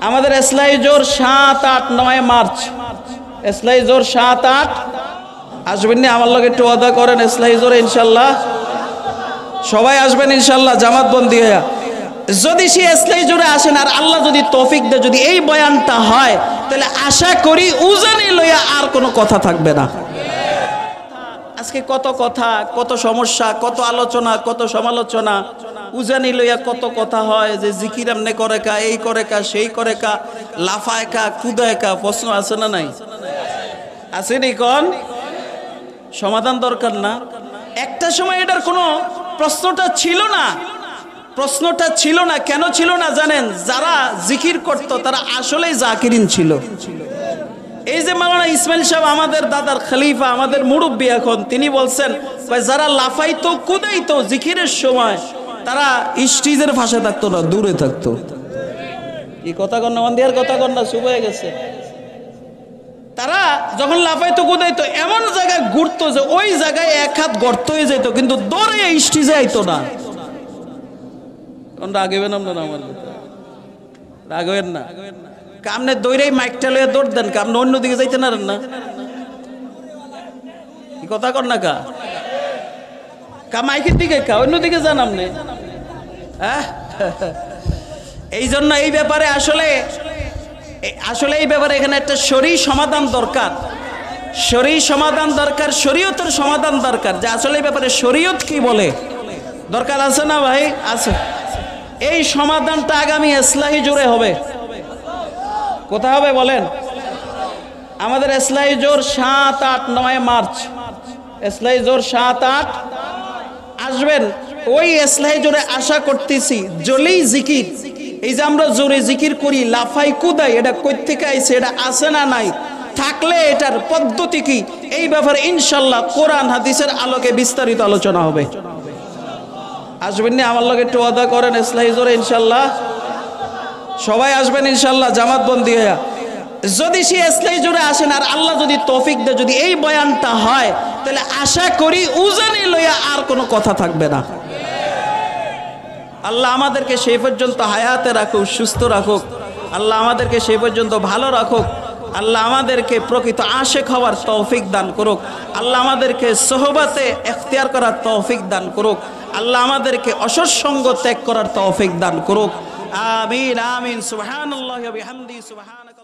আমাদের এসলাই জোর ৭, ৮, ৯ মার্চ, এসলাই জোর ৭, ৮ আসবেন নি? আমার লগে একটু ওয়াদা করেন এসলাই জোরে ইনশাল্লাহ সবাই আসবেন ইনশাল্লাহ জামাত বন্দি হইয়া। যদি সে এসলাই জোরে আসেন আর আল্লাহ যদি তৌফিক দেয়, যদি এই বয়ানটা হয়, তাহলে আশা করি উজানি লইয়া আর কোনো কথা থাকবে না। আজকে কত কথা, কত সমস্যা, কত আলোচনা, কত সমালোচনা, উজানি লইয়া কত কথা হয় যে জিকির এমনে করে কা, এই করে কা, সেই করে কা, লাফায় কা, কুদায় কা। প্রশ্ন আছে না নাই? আসেনি? কোন সমাধান দরকার না? একটা সময় এটার কোনো প্রশ্নটা ছিল না, প্রশ্নটা ছিল না। কেন ছিল না জানেন? যারা জিকির করত তারা আসলেই জাকিরিন ছিল। এই যে মাওলানা ইসমাইল সাহেব আমাদের দাদার খলিফা, আমাদের মুরব্বী এখন, তিনি বলছেন যারা লাফাইতো কুদাইতো জিকিরের সময় তারা স্টেজের ফাঁসে থাকতো না, দূরে থাকতো। এই কথা কন্যা মন্দির কথা কন্যা শুভ হয়ে গেছে। তারা যখন লাফাইতো কুদাইতো এমন জায়গায় ঘুরতো যে ওই জায়গায় এক হাত গর্ত হয়ে যেত, কিন্তু দৌড়ে স্টেজে আইতো না। রাগবেন আপনারা আমার কথা, রাগবেন না। কামনে দৌড়াই মাইকটা লইয়া দৌড় দেন, কামনে অন্যদিকে যাইতে না কি কথা কর না কা মাইকের দিকে কা অন্যদিকে যান আপনি। হ্যাঁ, এই জন্য এই ব্যাপারে আসলে এই ব্যাপারে এখানে একটা শরীর সমাধান দরকার, শরীর সমাধান দরকার, শরীয়তের সমাধান দরকার। যে আসলে এই ব্যাপারে শরীয়ত কি বলে দরকার আছে না ভাই? আছে। এই সমাধানটা আগামী ইসলাহি জোরে হবে। কোথায় হবে বলেন? আমাদের এসলাই জোর ৭, ৮, ৯ মার্চ, এসলাই জোর ৭, ৮ আসবেন। ওই এসলাই জোরে আশা করতেছি জলেই জিকির, এই যে আমরা জোরে জিকির করি, লাফাই কুদাই, এটা কই থেকে আইছে, এটা আছে না নাই, থাকলে এটার পদ্ধতি কি, এই ব্যাপারে ইনশাল্লাহ কোরআন হাদিসের আলোকে বিস্তারিত আলোচনা হবে। আসবেন না? আমার লগে একটু ওয়াদা করেন এসলাই জোরে ইনশাল্লাহ সবাই আসবেন ইনশাল্লাহ জামাত বন্দি হইয়া। যদি সে এসলাই জোরে আসেন আর আল্লাহ যদি তৌফিক দেয়, যদি এই বয়ানটা হয়, তাহলে আশা করি উজানি লইয়া আর কোনো কথা থাকবে না। আল্লাহ আমাদেরকে সেই পর্যন্ত হায়াতে রাখুক, সুস্থ রাখুক। আল্লাহ আমাদেরকে সেই পর্যন্ত ভালো রাখুক। আল্লাহ আমাদেরকে প্রকৃত আশেক হওয়ার তৌফিক দান করুক। আল্লাহ আমাদেরকে সোহবতে এখতিয়ার করার তৌফিক দান করুক। আল্লাহ আমাদেরকে অসৎ সঙ্গ ত্যাগ করার তৌফিক দান করুক। আমিন আমিন। সুবহানাল্লাহি ওয়া বিহামদিহি সুবহানাক।